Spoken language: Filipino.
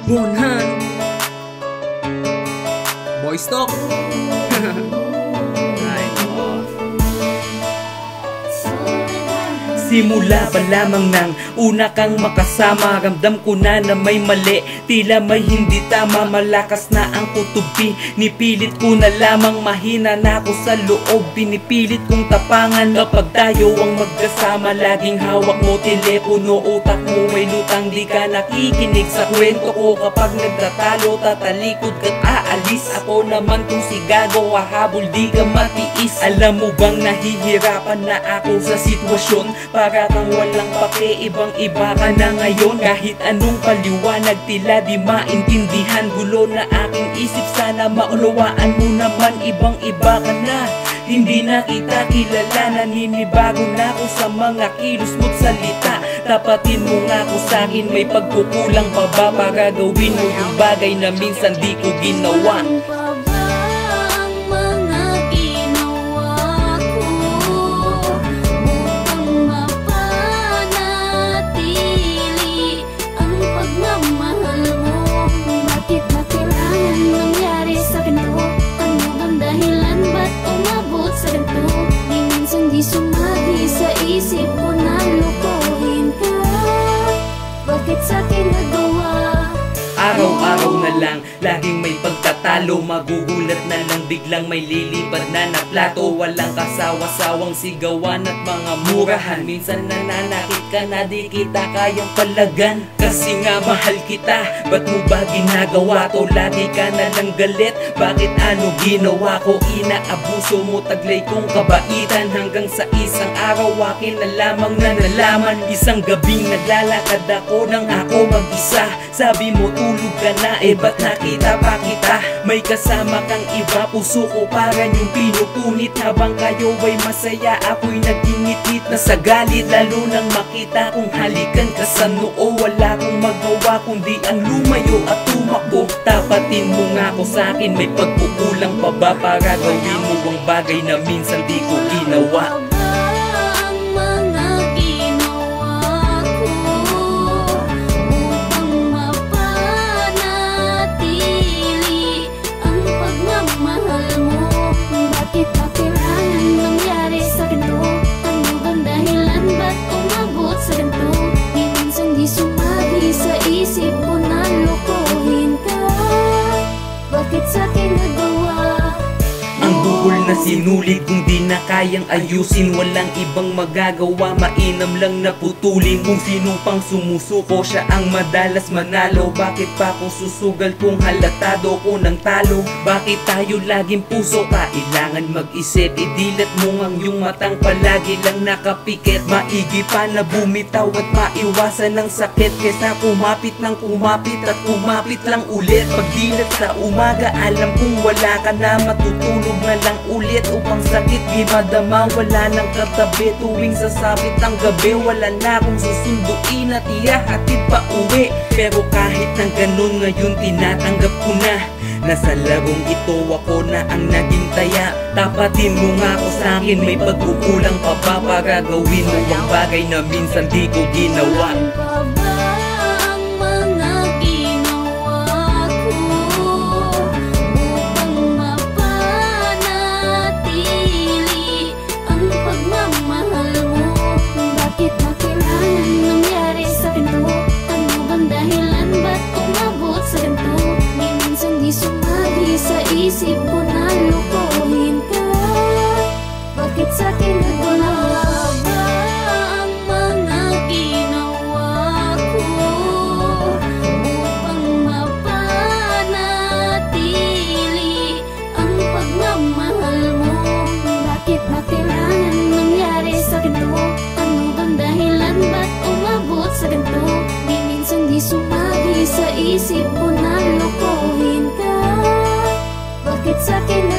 Bonhan Boy Stock. Simula pa lamang nang una kang makasama, ramdam ko na may mali, tila may hindi tama. Malakas na ang kutubi, nipilit ko na lamang, mahina na ako sa loob, pinipilit kong tapangan. Kapag tayo ang magkasama, laging hawak mo telepono, utak mo may lutang, di ka nakikinig sa kwento ko. Kapag nagtatalo, tatalikod ka't aalis, ako naman kung si gago, hahabol di ka matiis. Alam mo bang nahihirapan na ako sa sitwasyon, para kang walang pake, ibang iba ka na ngayon. Kahit anong paliwanag, tila di maintindihan, gulo na aking isip, sana maunawaan mo naman, ibang iba ka na. Hindi na kita kilala, naninibago na ako sa mga kilos mo't salita. Tapatin mo nga ako sa'kin, may pagkukulang pa ba para gawin mo yung bagay na minsan di ko ginawa? Sumagi sa isip ko na lukuhin ka, bakit sa'kin nagawa? Araw-araw na lang, laging may pagtatalo, magugulat na lang biglang may lilipad na na plato. Walang kasawa-sawang sigawan at mga murahan, minsan nananakit ka na di kita kayang palagan. Kasi nga mahal kita, ba't mo ba ginagawa to? Lagi ka na lang galit, bakit ano ginawa ko? Inaabuso mo, taglay kong kabaitan, hanggang sa isang araw akin na lamang na nalaman. Isang gabing naglalakad ako nang ako mag-isa, sabi mo tulog ka na, ba't nakita pa kita? May kasama kang iba, puso ko parang yung pinupunit. Habang kayo ay masaya, ako'y nagingit-ngit na sa galit, lalo nang makita kong halikan ka sa noo. Wala akong magawa kundi ang lumayo at tumakbo. Tapatin mo nga ako sa'kin, may pagkukulang pa ba para gawin mo ang bagay na minsan di ko ginawa? Na sinulid kung di na kayang ayusin, walang ibang magagawa, mainam lang na putulin. Kung sino pang sumusuko, siya ang madalas manalo. Bakit pa ako susugal kung halatado ko ng talo? Bakit tayo laging puso? Kailangan mag-isip, idilat mo ang iyong matang palagi lang nakapikit. Maigi pa na bumitaw at maiwasan ng sakit, kesa kumapit ng kumapit at kumapit lang ulit. Pagdilat sa umaga, alam kong wala ka na, matutulog na lang ulit upang sakit di madama. Wala nang katabi tuwing sasabit ang gabi, wala na akong susunduin at ihahatid pa uwi. Pero kahit ng ganun, ngayon tinatanggap ko na, nasa larong ito ako na ang naging taya. Tapatin mo nga ako sa'kin, may pagkukulang pa ba para gawin mo ang bagay na minsan di ko ginawa? Isip ko na lukuhin ka, bakit sa'kin nagawa? Ang mga ginawa ko upang mapanatili ang pagmamahal mo. Bakit ba kailangan nangyari sa ganito? Ano bang dahilan, ba't umabot sa ganito? Di minsan di sumagi sa isip ko na lukuhin ka, bakit sa'kin